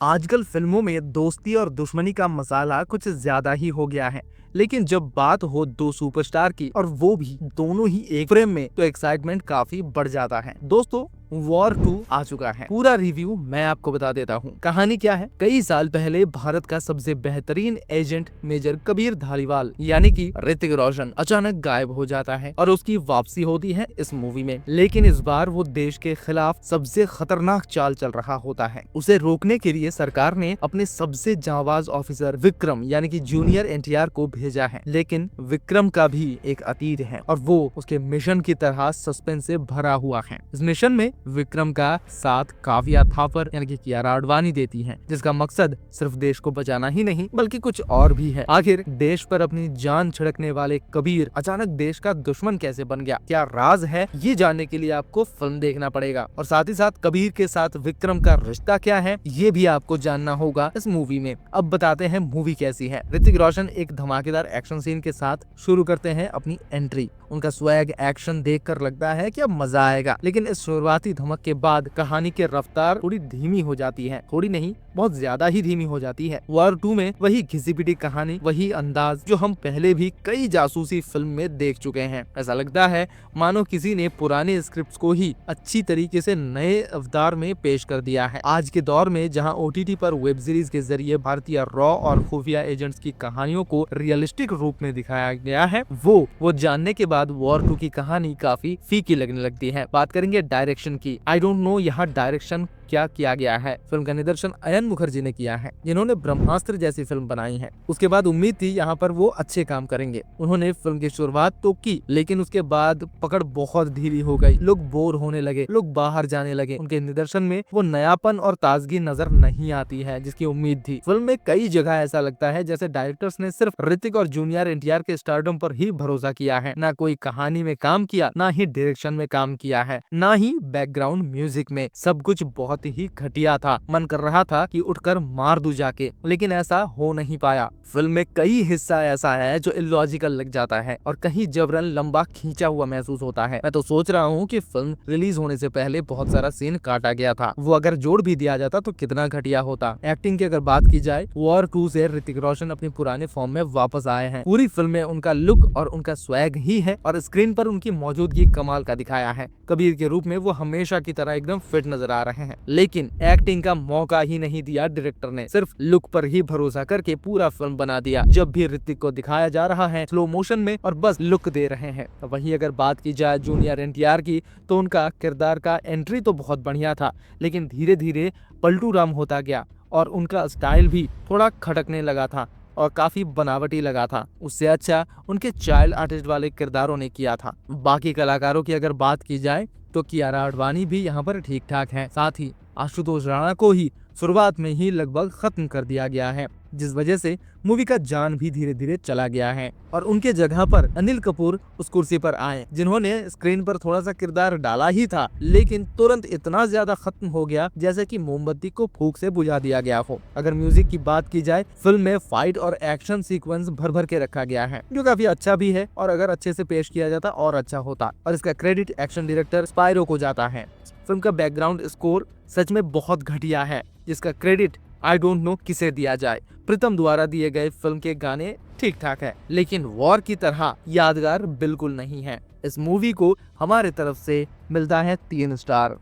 आजकल फिल्मों में दोस्ती और दुश्मनी का मसाला कुछ ज्यादा ही हो गया है। लेकिन जब बात हो दो सुपरस्टार की और वो भी दोनों ही एक फ्रेम में, तो एक्साइटमेंट काफी बढ़ जाता है। दोस्तों, वॉर 2 आ चुका है। पूरा रिव्यू मैं आपको बता देता हूँ। कहानी क्या है? कई साल पहले भारत का सबसे बेहतरीन एजेंट मेजर कबीर धालीवाल यानी कि ऋतिक रोशन अचानक गायब हो जाता है और उसकी वापसी होती है इस मूवी में। लेकिन इस बार वो देश के खिलाफ सबसे खतरनाक चाल चल रहा होता है। उसे रोकने के लिए सरकार ने अपने सबसे जांबाज ऑफिसर विक्रम यानी कि जूनियर एनटीआर को भेजा है। लेकिन विक्रम का भी एक अतीत है और वो उसके मिशन की तरह सस्पेंस से भरा हुआ है। इस मिशन में विक्रम का साथ काव्या थापर यानी कि कियारा आडवाणी देती है, जिसका मकसद सिर्फ देश को बचाना ही नहीं बल्कि कुछ और भी है। आखिर देश पर अपनी जान छिड़कने वाले कबीर अचानक देश का दुश्मन कैसे बन गया, क्या राज है? ये जानने के लिए आपको फिल्म देखना पड़ेगा और साथ ही साथ कबीर के साथ विक्रम का रिश्ता क्या है ये भी आपको जानना होगा इस मूवी में। अब बताते हैं मूवी कैसी है। ऋतिक रोशन एक धमाकेदार एक्शन सीन के साथ शुरू करते हैं अपनी एंट्री। उनका स्वैग एक्शन देखकर लगता है कि अब मजा आएगा, लेकिन इस शुरुआती धमक के बाद कहानी की रफ्तार थोड़ी धीमी हो जाती है। थोड़ी नहीं, बहुत ज्यादा ही धीमी हो जाती है। वॉर 2 में वही घिसी पिटी कहानी, वही अंदाज जो हम पहले भी कई जासूसी फिल्म में देख चुके हैं। ऐसा लगता है मानो किसी ने पुराने स्क्रिप्ट्स को ही अच्छी तरीके से नए अवतार में पेश कर दिया है। आज के दौर में जहां ओटीटी पर वेब सीरीज के जरिए भारतीय रॉ और खुफिया एजेंट्स की कहानियों को रियलिस्टिक रूप में दिखाया गया है, वो जानने के बाद वॉर 2 की कहानी काफी फीकी लगने लगती है। बात करेंगे डायरेक्शन की। आई डोंट नो यहाँ डायरेक्शन क्या किया गया है। फिल्म का निर्देशन अयन मुखर्जी ने किया है, जिन्होंने ब्रह्मास्त्र जैसी फिल्म बनाई है। उसके बाद उम्मीद थी यहाँ पर वो अच्छे काम करेंगे। उन्होंने फिल्म की शुरुआत तो की, लेकिन उसके बाद पकड़ बहुत धीमी हो गई। लोग बोर होने लगे, लोग बाहर जाने लगे। उनके निर्देशन में वो नयापन और ताजगी नजर नहीं आती है जिसकी उम्मीद थी। फिल्म में कई जगह ऐसा लगता है जैसे डायरेक्टर्स ने सिर्फ ऋतिक और जूनियर एनटीआर के स्टारडम पर ही भरोसा किया है। ना कोई कहानी में काम किया, ना ही डायरेक्शन में काम किया है, ना ही बैकग्राउंड म्यूजिक में। सब कुछ बहुत ही घटिया था। मन कर रहा था कि उठकर मार दूं जाके, लेकिन ऐसा हो नहीं पाया। फिल्म में कई हिस्सा ऐसा है जो इलॉजिकल लग जाता है और कहीं जबरन लंबा खींचा हुआ महसूस होता है। मैं तो सोच रहा हूँ कि फिल्म रिलीज होने से पहले बहुत सारा सीन काटा गया था, वो अगर जोड़ भी दिया जाता तो कितना घटिया होता। एक्टिंग की अगर बात की जाए, वॉर 2 से ऋतिक रोशन अपने पुराने फॉर्म में वापस आए हैं। पूरी फिल्म में उनका लुक और उनका स्वैग ही है और स्क्रीन पर उनकी मौजूदगी कमाल का दिखाया है। कबीर के रूप में वो हमेशा की तरह एकदम फिट नजर आ रहे हैं, लेकिन एक्टिंग का मौका ही नहीं दिया डायरेक्टर ने। सिर्फ लुक पर ही भरोसा करके पूरा फिल्म बना दिया। जब भी ऋतिक को दिखाया जा रहा है स्लो मोशन में और बस लुक दे रहे हैं। वहीं अगर बात की जाए जूनियर एनटीआर की, तो उनका किरदार का एंट्री तो बहुत बढ़िया था, लेकिन धीरे धीरे पलटू राम होता गया और उनका स्टाइल भी थोड़ा खटकने लगा था और काफी बनावटी लगा था। उससे अच्छा उनके चाइल्ड आर्टिस्ट वाले किरदारों ने किया था। बाकी कलाकारों की अगर बात की जाए तो कियारा आडवाणी भी यहाँ पर ठीक ठाक है। साथ ही आशुतोष राणा को ही शुरुआत में ही लगभग खत्म कर दिया गया है, जिस वजह से मूवी का जान भी धीरे धीरे चला गया है और उनके जगह पर अनिल कपूर उस कुर्सी पर आए, जिन्होंने स्क्रीन पर थोड़ा सा किरदार डाला ही था, लेकिन तुरंत इतना ज्यादा खत्म हो गया जैसे कि मोमबत्ती को फूंक से बुझा दिया गया हो। अगर म्यूजिक की बात की जाए, फिल्म में फाइट और एक्शन सीक्वेंस भर भर के रखा गया है, जो काफी अच्छा भी है और अगर अच्छे से पेश किया जाता और अच्छा होता। और इसका क्रेडिट एक्शन डायरेक्टर स्पाइरो को जाता है। फिल्म का बैकग्राउंड स्कोर सच में बहुत घटिया है, जिसका क्रेडिट आई डोंट नो किसे दिया जाए। प्रीतम द्वारा दिए गए फिल्म के गाने ठीक ठाक है, लेकिन वॉर की तरह यादगार बिल्कुल नहीं है। इस मूवी को हमारे तरफ से मिलता है 3 स्टार।